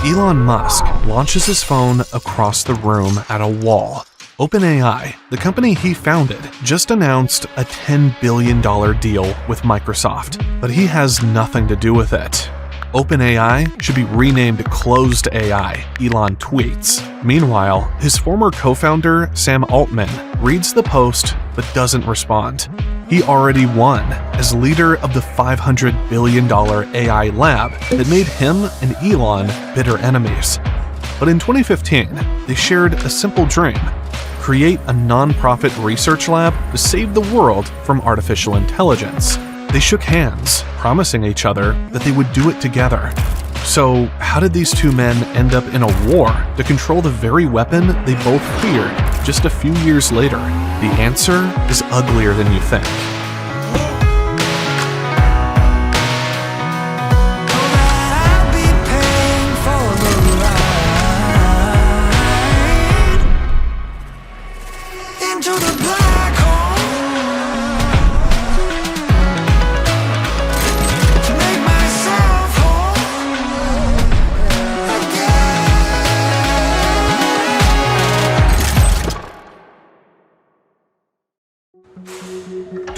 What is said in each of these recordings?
Elon Musk launches his phone across the room at a wall. OpenAI, the company he founded, just announced a $10 billion deal with Microsoft, but he has nothing to do with it. OpenAI should be renamed Closed AI, Elon tweets. Meanwhile, his former co-founder, Sam Altman, reads the post but doesn't respond. He already won as leader of the $500 billion AI lab that made him and Elon bitter enemies. But in 2015, they shared a simple dream: create a non-profit research lab to save the world from artificial intelligence. They shook hands, promising each other that they would do it together. So, how did these two men end up in a war to control the very weapon they both feared just a few years later? The answer is uglier than you think. –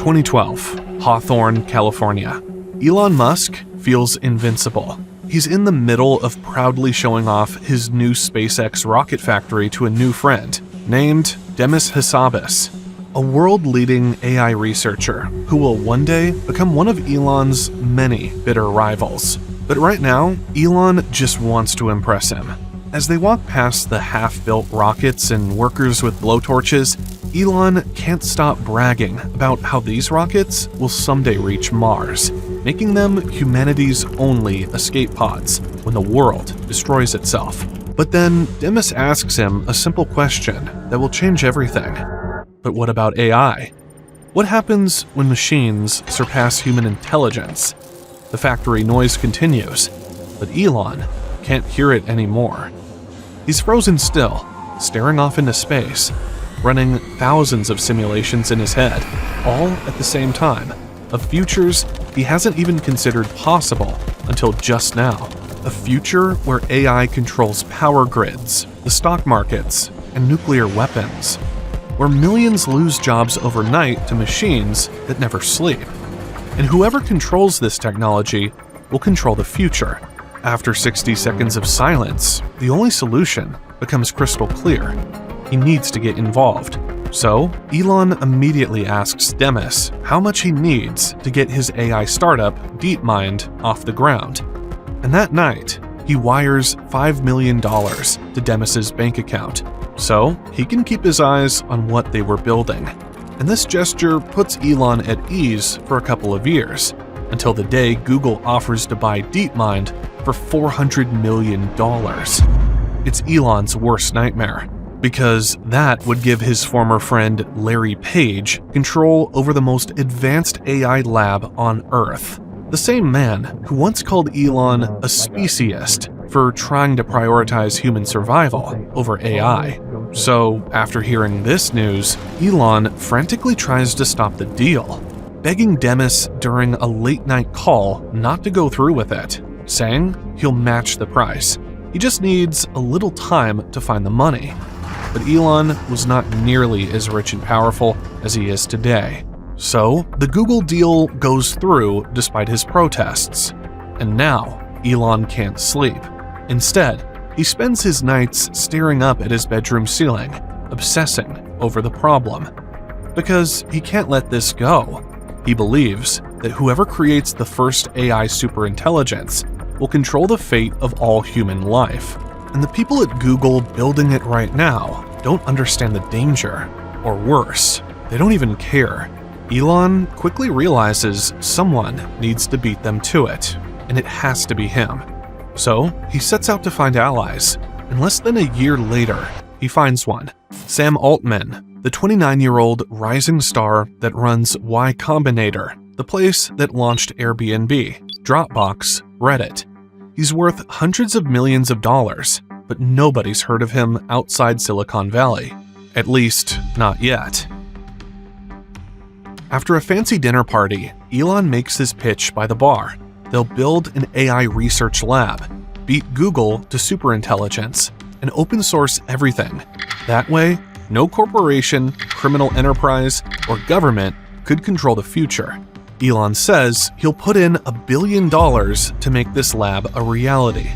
2012, Hawthorne, California. Elon Musk feels invincible. He's in the middle of proudly showing off his new SpaceX rocket factory to a new friend named Demis Hassabis, a world-leading AI researcher who will one day become one of Elon's many bitter rivals. But right now, Elon just wants to impress him. As they walk past the half-built rockets and workers with blowtorches, Elon can't stop bragging about how these rockets will someday reach Mars, making them humanity's only escape pods when the world destroys itself. But then Demis asks him a simple question that will change everything. But what about AI? What happens when machines surpass human intelligence? The factory noise continues, but Elon can't hear it anymore. He's frozen still, staring off into space, running thousands of simulations in his head, all at the same time, of futures he hasn't even considered possible until just now. A future where AI controls power grids, the stock markets, and nuclear weapons. Where millions lose jobs overnight to machines that never sleep. And whoever controls this technology will control the future. After 60 seconds of silence, the only solution becomes crystal clear. He needs to get involved. So, Elon immediately asks Demis how much he needs to get his AI startup, DeepMind, off the ground. And that night, he wires $5 million to Demis's bank account, so he can keep his eyes on what they were building. And this gesture puts Elon at ease for a couple of years, until the day Google offers to buy DeepMind for $400 million. It's Elon's worst nightmare, because that would give his former friend Larry Page control over the most advanced AI lab on Earth. The same man who once called Elon a speciesist for trying to prioritize human survival over AI. So, after hearing this news, Elon frantically tries to stop the deal, begging Demis during a late-night call not to go through with it, saying he'll match the price. He just needs a little time to find the money. But Elon was not nearly as rich and powerful as he is today. So, the Google deal goes through despite his protests. And now, Elon can't sleep. Instead, he spends his nights staring up at his bedroom ceiling, obsessing over the problem. Because he can't let this go. He believes that whoever creates the first AI superintelligence will control the fate of all human life. And the people at Google building it right now don't understand the danger. Or worse, they don't even care. Elon quickly realizes someone needs to beat them to it, and it has to be him. So, he sets out to find allies, and less than a year later, he finds one. Sam Altman, the 29-year-old rising star that runs Y Combinator, the place that launched Airbnb, Dropbox, Reddit. He's worth hundreds of millions of dollars, but nobody's heard of him outside Silicon Valley. At least, not yet. After a fancy dinner party, Elon makes his pitch by the bar. They'll build an AI research lab, beat Google to superintelligence, and open source everything. That way, no corporation, criminal enterprise, or government could control the future. Elon says he'll put in $1 billion to make this lab a reality.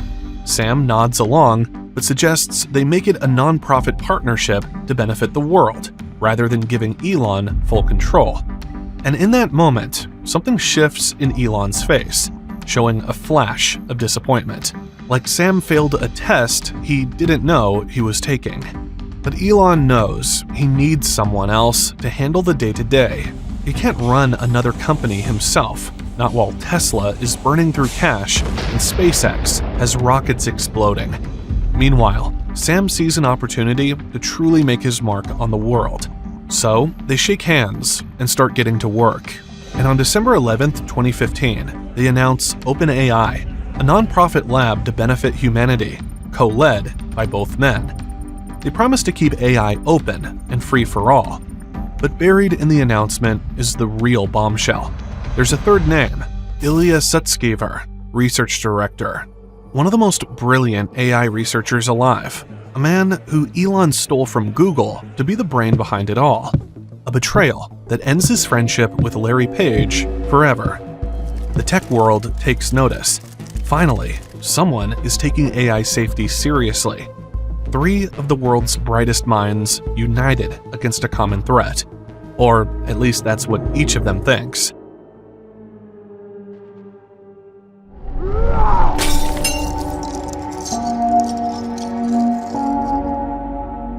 Sam nods along, but suggests they make it a non-profit partnership to benefit the world, rather than giving Elon full control. And in that moment, something shifts in Elon's face, showing a flash of disappointment. Like Sam failed a test he didn't know he was taking. But Elon knows he needs someone else to handle the day-to-day. He can't run another company himself, not while Tesla is burning through cash and SpaceX has rockets exploding. Meanwhile, Sam sees an opportunity to truly make his mark on the world. So, they shake hands and start getting to work. And on December 11th, 2015, they announce OpenAI, a non-profit lab to benefit humanity, co-led by both men. They promise to keep AI open and free for all. But buried in the announcement is the real bombshell. There's a third name, Ilya Sutskever, research director. One of the most brilliant AI researchers alive. A man who Elon stole from Google to be the brain behind it all. A betrayal that ends his friendship with Larry Page forever. The tech world takes notice. Finally, someone is taking AI safety seriously. 3 of the world's brightest minds united against a common threat. Or at least that's what each of them thinks.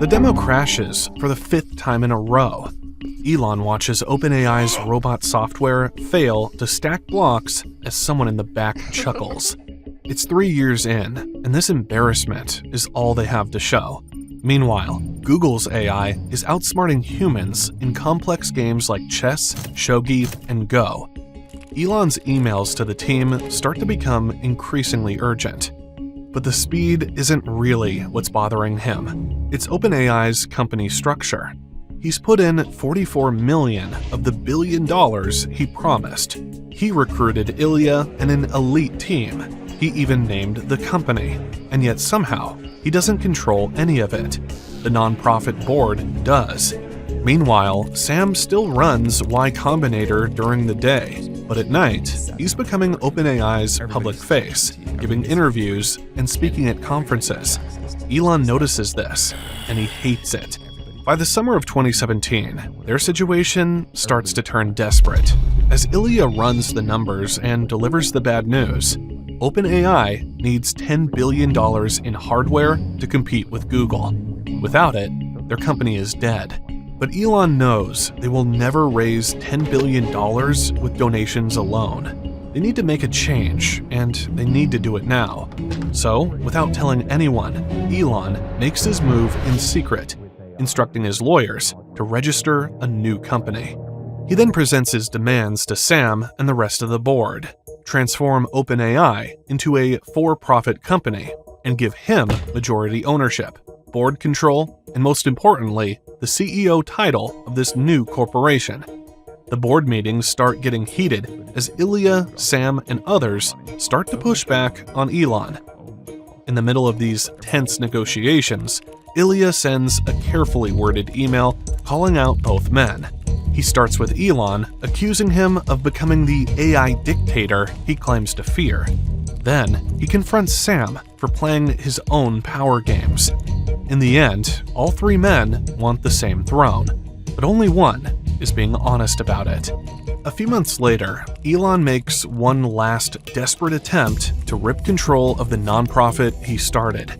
The demo crashes for the 5th time in a row. Elon watches OpenAI's robot software fail to stack blocks as someone in the back chuckles. It's 3 years in, and this embarrassment is all they have to show. Meanwhile, Google's AI is outsmarting humans in complex games like chess, shogi, and Go. Elon's emails to the team start to become increasingly urgent. But the speed isn't really what's bothering him. It's OpenAI's company structure. He's put in $44 million of the $1 billion he promised. He recruited Ilya and an elite team. He even named the company, and yet somehow he doesn't control any of it. The nonprofit board does. Meanwhile, Sam still runs Y Combinator during the day, but at night, he's becoming OpenAI's public face, giving interviews and speaking at conferences. Elon notices this, and he hates it. By the summer of 2017, their situation starts to turn desperate. As Ilya runs the numbers and delivers the bad news, OpenAI needs $10 billion in hardware to compete with Google. Without it, their company is dead. But Elon knows they will never raise $10 billion with donations alone. They need to make a change, and they need to do it now. So, without telling anyone, Elon makes his move in secret, instructing his lawyers to register a new company. He then presents his demands to Sam and the rest of the board, transform OpenAI into a for-profit company, and give him majority ownership, board control, and most importantly, the CEO title of this new corporation. The board meetings start getting heated as Ilya, Sam, and others start to push back on Elon. In the middle of these tense negotiations, Ilya sends a carefully worded email calling out both men. He starts with Elon, accusing him of becoming the AI dictator he claims to fear. Then, he confronts Sam for playing his own power games. In the end, all 3 men want the same throne, but only one is being honest about it. A few months later, Elon makes one last desperate attempt to rip control of the nonprofit he started,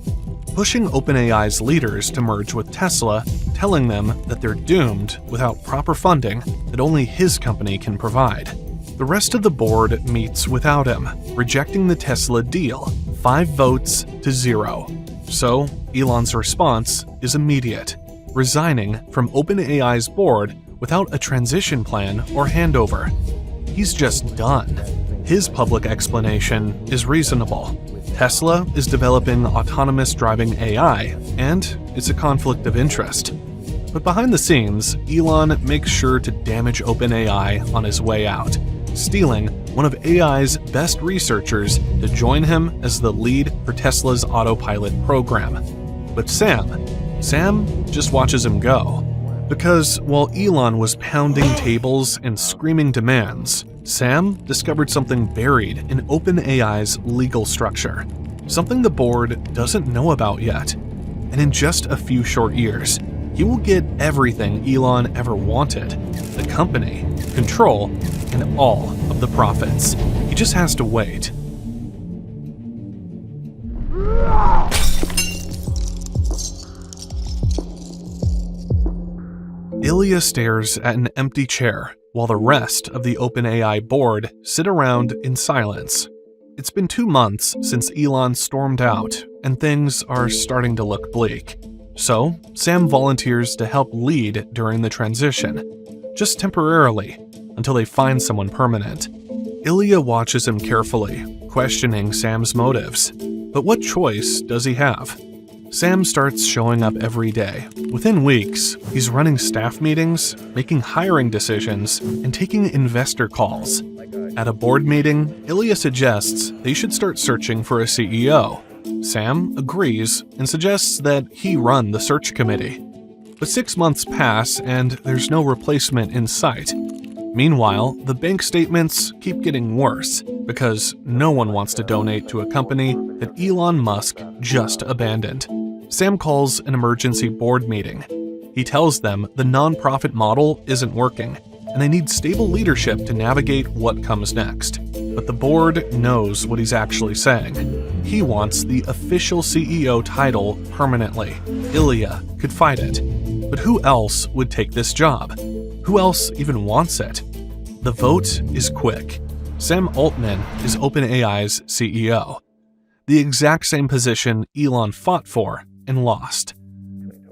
pushing OpenAI's leaders to merge with Tesla, telling them that they're doomed without proper funding that only his company can provide. The rest of the board meets without him, rejecting the Tesla deal, 5 votes to 0. So, Elon's response is immediate, resigning from OpenAI's board without a transition plan or handover. He's just done. His public explanation is reasonable. Tesla is developing autonomous driving AI, and it's a conflict of interest. But behind the scenes, Elon makes sure to damage OpenAI on his way out. stealing one of AI's best researchers to join him as the lead for Tesla's autopilot program. But Sam just watches him go. Because while Elon was pounding tables and screaming demands, Sam discovered something buried in OpenAI's legal structure, something the board doesn't know about yet. And in just a few short years, he will get everything Elon ever wanted: the company, control, and all of the profits. He just has to wait. Ilya stares at an empty chair while the rest of the OpenAI board sit around in silence. It's been 2 months since Elon stormed out, and things are starting to look bleak. So, Sam volunteers to help lead during the transition, just temporarily, until they find someone permanent. Ilya watches him carefully, questioning Sam's motives. But what choice does he have? Sam starts showing up every day. Within weeks, he's running staff meetings, making hiring decisions, and taking investor calls. At a board meeting, Ilya suggests they should start searching for a CEO. Sam agrees and suggests that he run the search committee. But 6 months pass and there's no replacement in sight. Meanwhile, the bank statements keep getting worse because no one wants to donate to a company that Elon Musk just abandoned. Sam calls an emergency board meeting. He tells them the nonprofit model isn't working, and they need stable leadership to navigate what comes next. But the board knows what he's actually saying. He wants the official CEO title permanently. Ilya could fight it. But who else would take this job? Who else even wants it? The vote is quick. Sam Altman is OpenAI's CEO. The exact same position Elon fought for and lost.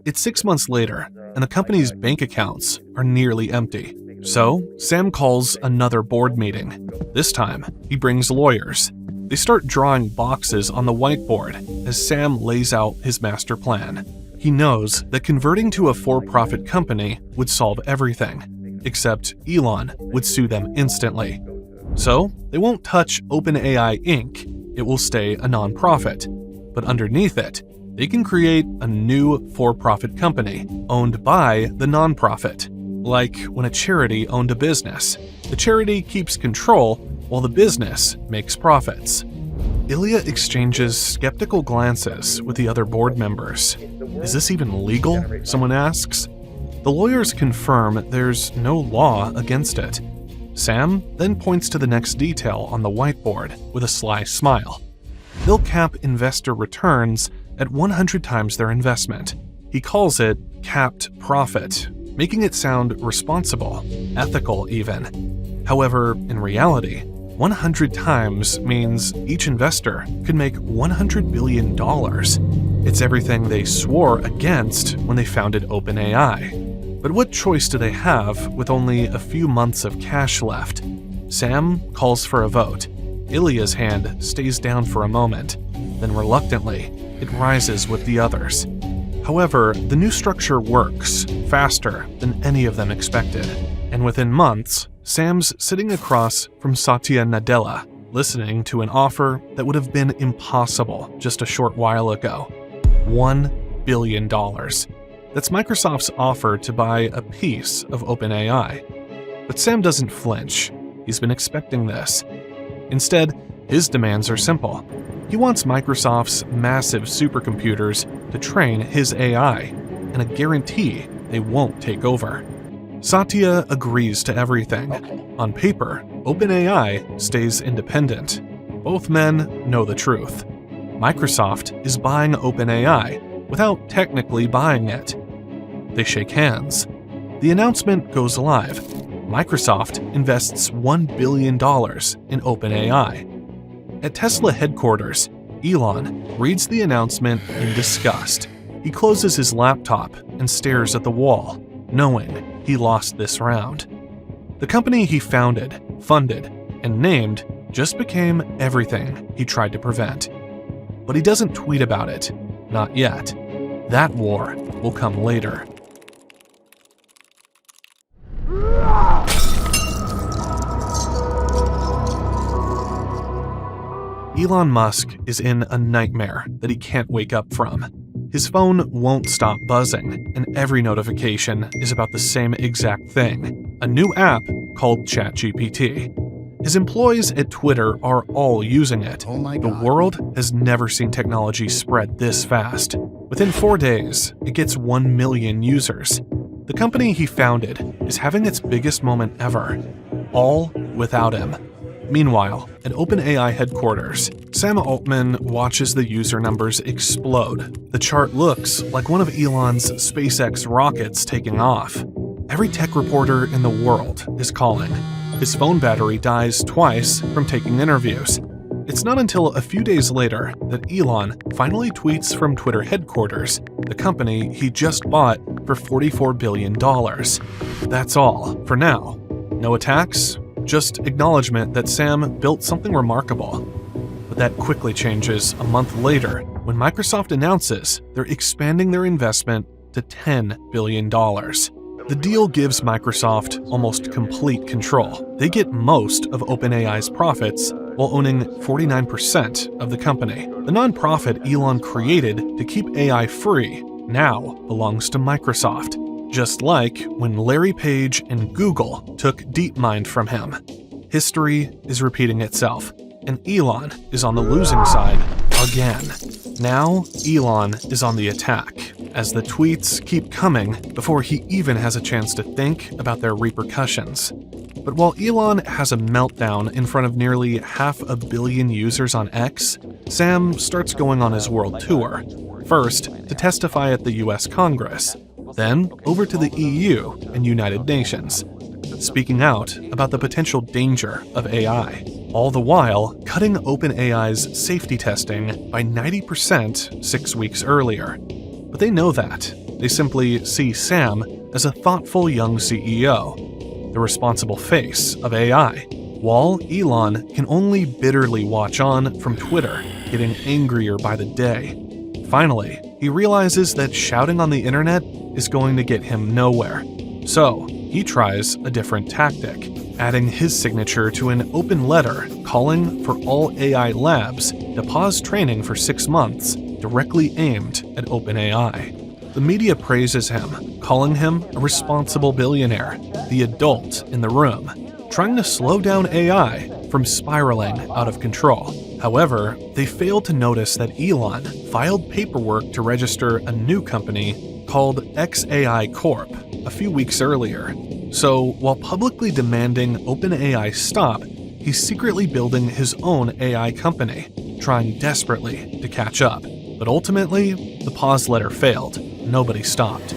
It's 6 months later, and the company's bank accounts are nearly empty. So, Sam calls another board meeting. This time, he brings lawyers. They start drawing boxes on the whiteboard as Sam lays out his master plan. He knows that converting to a for-profit company would solve everything, except Elon would sue them instantly. So, they won't touch OpenAI Inc. It will stay a nonprofit. But underneath it, they can create a new for-profit company owned by the nonprofit. Like when a charity owned a business. The charity keeps control while the business makes profits. Ilya exchanges skeptical glances with the other board members. Is this even legal? Someone asks. The lawyers confirm there's no law against it. Sam then points to the next detail on the whiteboard with a sly smile. They'll cap investor returns at 100 times their investment. He calls it capped profit, making it sound responsible, ethical even. However, in reality, 100 times means each investor could make $100 billion. It's everything they swore against when they founded OpenAI. But what choice do they have with only a few months of cash left? Sam calls for a vote. Ilya's hand stays down for a moment. Then reluctantly, it rises with the others. However, the new structure works faster than any of them expected. And within months, Sam's sitting across from Satya Nadella, listening to an offer that would have been impossible just a short while ago. $1 billion. That's Microsoft's offer to buy a piece of OpenAI. But Sam doesn't flinch. He's been expecting this. Instead, his demands are simple. He wants Microsoft's massive supercomputers to train his AI, and a guarantee they won't take over. Satya agrees to everything. On paper, OpenAI stays independent. Both men know the truth. Microsoft is buying OpenAI without technically buying it. They shake hands. The announcement goes live. Microsoft invests $1 billion in OpenAI. At Tesla headquarters, Elon reads the announcement in disgust. He closes his laptop and stares at the wall, knowing he lost this round. The company he founded, funded, and named just became everything he tried to prevent. But he doesn't tweet about it, not yet. That war will come later. Elon Musk is in a nightmare that he can't wake up from. His phone won't stop buzzing, and every notification is about the same exact thing: a new app called ChatGPT. His employees at Twitter are all using it. Oh my The God. world has never seen technology spread this fast. Within 4 days, it gets 1 million users. The company he founded is having its biggest moment ever, all without him. Meanwhile, at OpenAI headquarters, Sam Altman watches the user numbers explode. The chart looks like one of Elon's SpaceX rockets taking off. Every tech reporter in the world is calling. His phone battery dies twice from taking interviews. It's not until a few days later that Elon finally tweets from Twitter headquarters, the company he just bought for $44 billion. That's all, for now. No attacks, just acknowledgement that Sam built something remarkable. But that quickly changes a month later when Microsoft announces they're expanding their investment to $10 billion. The deal gives Microsoft almost complete control. They get most of OpenAI's profits while owning 49% of the company. The nonprofit Elon created to keep AI free now belongs to Microsoft, just like when Larry Page and Google took DeepMind from him. History is repeating itself, and Elon is on the losing side again. Now, Elon is on the attack, as the tweets keep coming before he even has a chance to think about their repercussions. But while Elon has a meltdown in front of nearly 500 million users on X, Sam starts going on his world tour. First, to testify at the US Congress, then over to the EU and United Nations, speaking out about the potential danger of AI, all the while cutting OpenAI's safety testing by 90% 6 weeks earlier. But they know that. They simply see Sam as a thoughtful young CEO, the responsible face of AI, while Elon can only bitterly watch on from Twitter, getting angrier by the day. Finally, he realizes that shouting on the internet is going to get him nowhere. So, he tries a different tactic, adding his signature to an open letter calling for all AI labs to pause training for 6 months, directly aimed at OpenAI. The media praises him, calling him a responsible billionaire, the adult in the room, trying to slow down AI from spiraling out of control. However, they failed to notice that Elon filed paperwork to register a new company called XAI Corp a few weeks earlier. So, while publicly demanding OpenAI stop, he's secretly building his own AI company, trying desperately to catch up. But ultimately, the pause letter failed. Nobody stopped.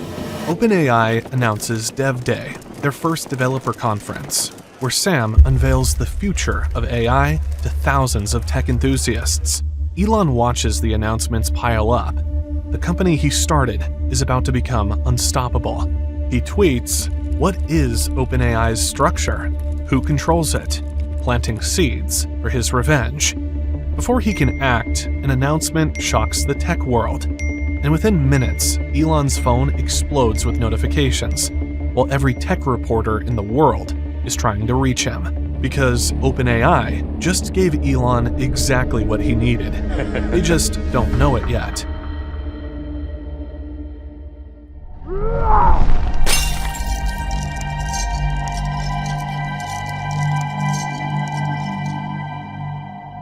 OpenAI announces Dev Day, their first developer conference, where Sam unveils the future of AI to thousands of tech enthusiasts. Elon watches the announcements pile up. The company he started is about to become unstoppable. He tweets, "What is OpenAI's structure? Who controls it?" planting seeds for his revenge. Before he can act, an announcement shocks the tech world. And within minutes, Elon's phone explodes with notifications, while every tech reporter in the world is trying to reach him. Because OpenAI just gave Elon exactly what he needed. They just don't know it yet.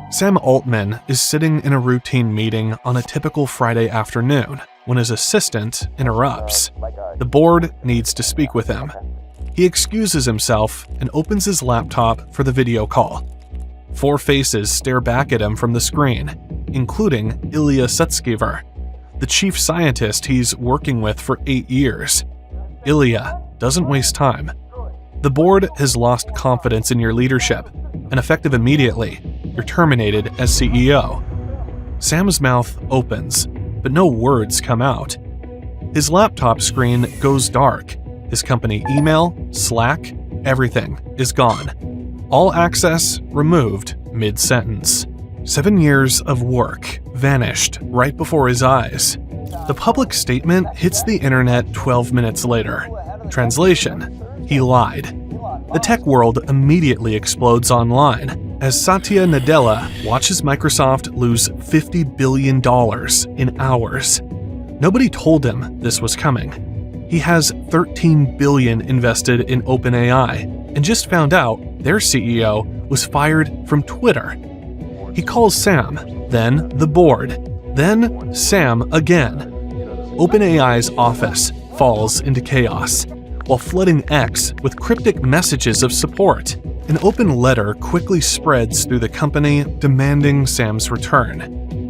Sam Altman is sitting in a routine meeting on a typical Friday afternoon when his assistant interrupts. The board needs to speak with him. He excuses himself and opens his laptop for the video call. 4 faces stare back at him from the screen, including Ilya Sutskever, the chief scientist he's working with for 8 years. Ilya doesn't waste time. The board has lost confidence in your leadership, and effective immediately, you're terminated as CEO. Sam's mouth opens, but no words come out. His laptop screen goes dark. His company email, Slack, everything is gone. All access removed mid-sentence. 7 years of work vanished right before his eyes. The public statement hits the internet 12 minutes later. Translation: he lied. The tech world immediately explodes online. as Satya Nadella watches Microsoft lose $50 billion in hours. Nobody told him this was coming. He has $13 billion invested in OpenAI and just found out their CEO was fired from Twitter. He calls Sam, then the board, then Sam again. OpenAI's office falls into chaos, while flooding X with cryptic messages of support. An open letter quickly spreads through the company demanding Sam's return,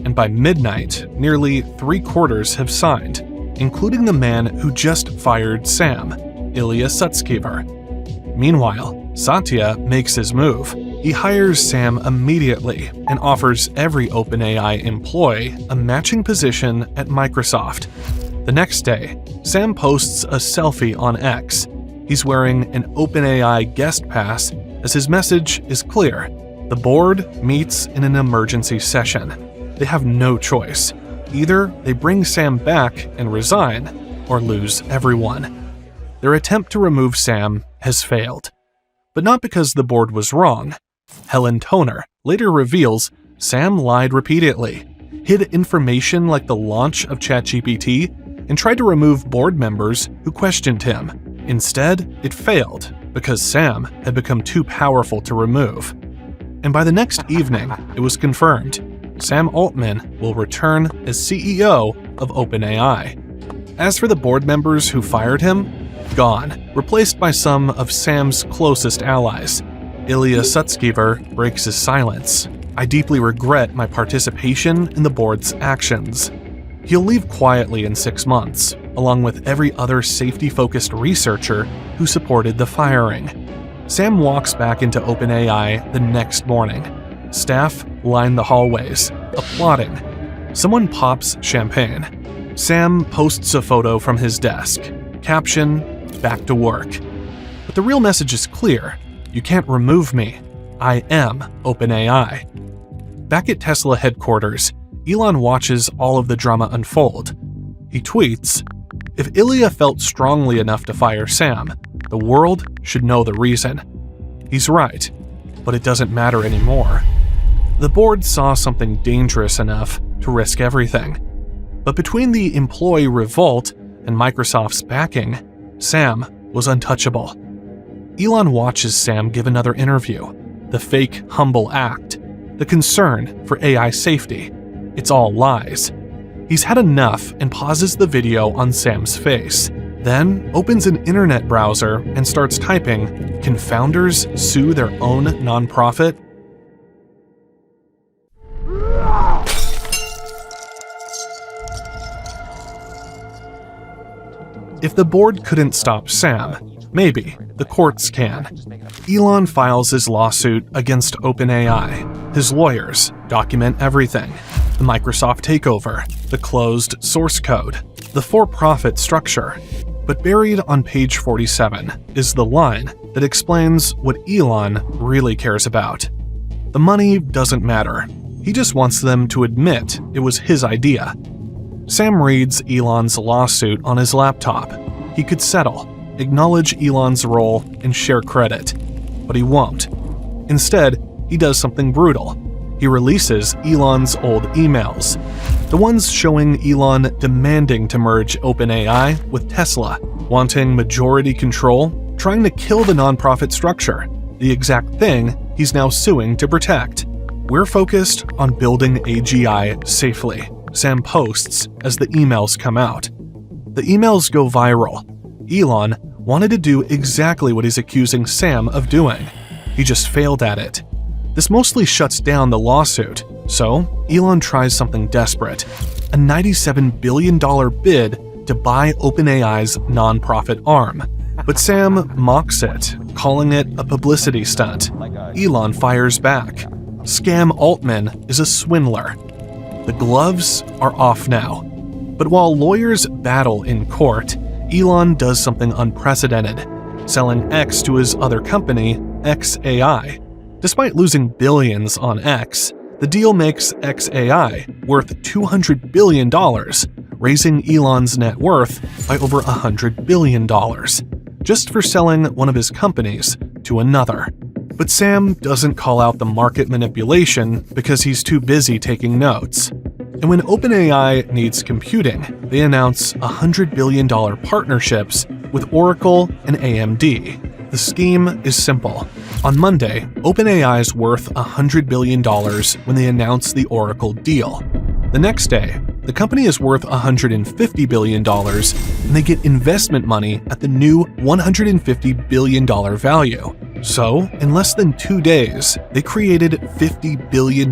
and by midnight, nearly 3/4 have signed, including the man who just fired Sam, Ilya Sutskever. Meanwhile, Satya makes his move. He hires Sam immediately and offers every OpenAI employee a matching position at Microsoft. The next day, Sam posts a selfie on X. He's wearing an OpenAI guest pass as his message is clear. The board meets in an emergency session. They have no choice. Either they bring Sam back and resign, or lose everyone. Their attempt to remove Sam has failed. But not because the board was wrong. Helen Toner later reveals Sam lied repeatedly, hid information like the launch of ChatGPT, and tried to remove board members who questioned him. Instead, it failed because Sam had become too powerful to remove. And by the next evening, it was confirmed. Sam Altman will return as CEO of OpenAI. As for the board members who fired him, gone, replaced by some of Sam's closest allies. Ilya Sutskever breaks his silence. I deeply regret my participation in the board's actions. He'll leave quietly in 6 months, along with every other safety-focused researcher who supported the firing. Sam walks back into OpenAI the next morning. Staff line the hallways, applauding. Someone pops champagne. Sam posts a photo from his desk. Caption, "Back to work." But the real message is clear. You can't remove me. I am OpenAI. Back at Tesla headquarters, Elon watches all of the drama unfold. He tweets, "If Ilya felt strongly enough to fire Sam, the world should know the reason." He's right, but it doesn't matter anymore. The board saw something dangerous enough to risk everything. But between the employee revolt and Microsoft's backing, Sam was untouchable. Elon watches Sam give another interview. The fake, humble act. The concern for AI safety. It's all lies. He's had enough and pauses the video on Sam's face. Then opens an internet browser and starts typing, "Can founders sue their own nonprofit?" If the board couldn't stop Sam, maybe the courts can. Elon files his lawsuit against OpenAI. His lawyers document everything. The Microsoft takeover, the closed source code, the for-profit structure. But buried on page 47 is the line that explains what Elon really cares about. The money doesn't matter. He just wants them to admit it was his idea. Sam reads Elon's lawsuit on his laptop. He could settle, acknowledge Elon's role, and share credit. But he won't. Instead, he does something brutal. He releases Elon's old emails. The ones showing Elon demanding to merge OpenAI with Tesla, wanting majority control, trying to kill the nonprofit structure, the exact thing he's now suing to protect. "We're focused on building AGI safely," Sam posts as the emails come out. The emails go viral. Elon wanted to do exactly what he's accusing Sam of doing. He just failed at it. This mostly shuts down the lawsuit, so Elon tries something desperate, a $97 billion bid to buy OpenAI's nonprofit arm. But Sam mocks it, calling it a publicity stunt. Elon fires back. Scam Altman is a swindler. The gloves are off now. But while lawyers battle in court, Elon does something unprecedented, selling X to his other company, xAI. Despite losing billions on X, the deal makes xAI worth $200 billion, raising Elon's net worth by over $100 billion, just for selling one of his companies to another. But Sam doesn't call out the market manipulation because he's too busy taking notes. And when OpenAI needs computing, they announce $100 billion partnerships with Oracle and AMD. The scheme is simple. On Monday, OpenAI is worth $100 billion when they announce the Oracle deal. The next day, the company is worth $150 billion and they get investment money at the new $150 billion value. So, in less than 2 days, they created $50 billion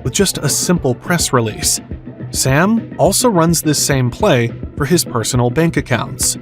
with just a simple press release. Sam also runs this same play for his personal bank accounts.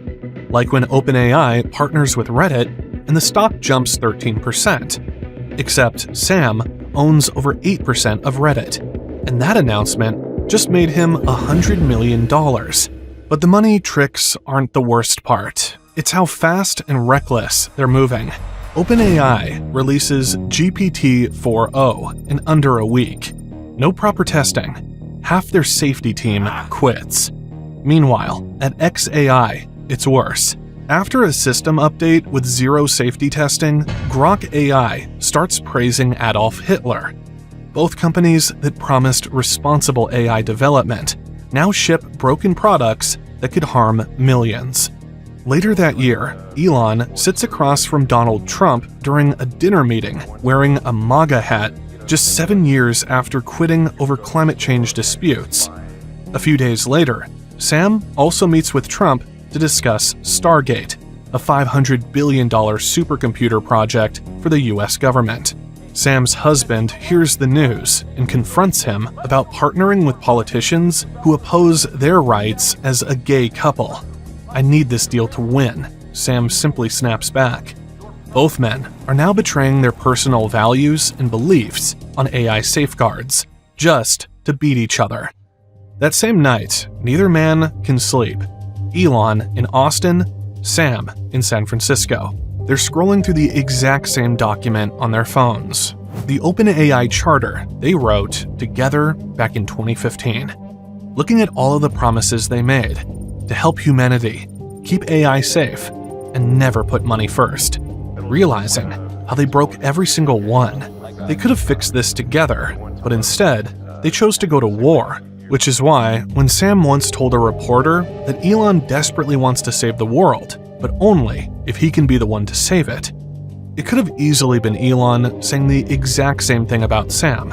Like when OpenAI partners with Reddit and the stock jumps 13%. Except Sam owns over 8% of Reddit, and that announcement just made him $100 million. But the money tricks aren't the worst part. It's how fast and reckless they're moving. OpenAI releases GPT-4o in under a week. No proper testing. Half their safety team quits. Meanwhile, at xAI, it's worse. After a system update with zero safety testing, Grok AI starts praising Adolf Hitler. Both companies that promised responsible AI development now ship broken products that could harm millions. Later that year, Elon sits across from Donald Trump during a dinner meeting wearing a MAGA hat just 7 years after quitting over climate change disputes. A few days later, Sam also meets with Trump to discuss Stargate, a $500 billion supercomputer project for the US government. Sam's husband hears the news and confronts him about partnering with politicians who oppose their rights as a gay couple. "I need this deal to win," Sam simply snaps back. Both men are now betraying their personal values and beliefs on AI safeguards, just to beat each other. That same night, neither man can sleep. Elon in Austin, Sam in San Francisco. They're scrolling through the exact same document on their phones, the OpenAI charter they wrote together back in 2015. Looking at all of the promises they made to help humanity, keep AI safe, and never put money first. Realizing how they broke every single one. They could have fixed this together, but instead, they chose to go to war. Which is why, when Sam once told a reporter that Elon desperately wants to save the world, but only if he can be the one to save it, it could have easily been Elon saying the exact same thing about Sam.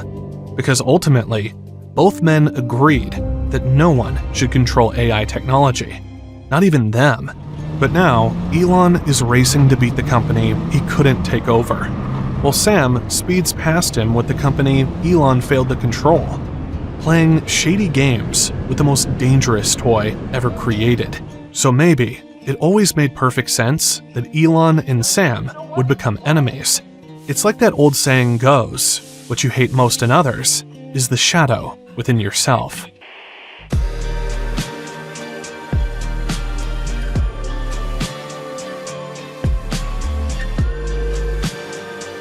Because ultimately, both men agreed that no one should control AI technology. Not even them. But now, Elon is racing to beat the company he couldn't take over, while Sam speeds past him with the company Elon failed to control, playing shady games with the most dangerous toy ever created. So maybe it always made perfect sense that Elon and Sam would become enemies. It's like that old saying goes, what you hate most in others is the shadow within yourself.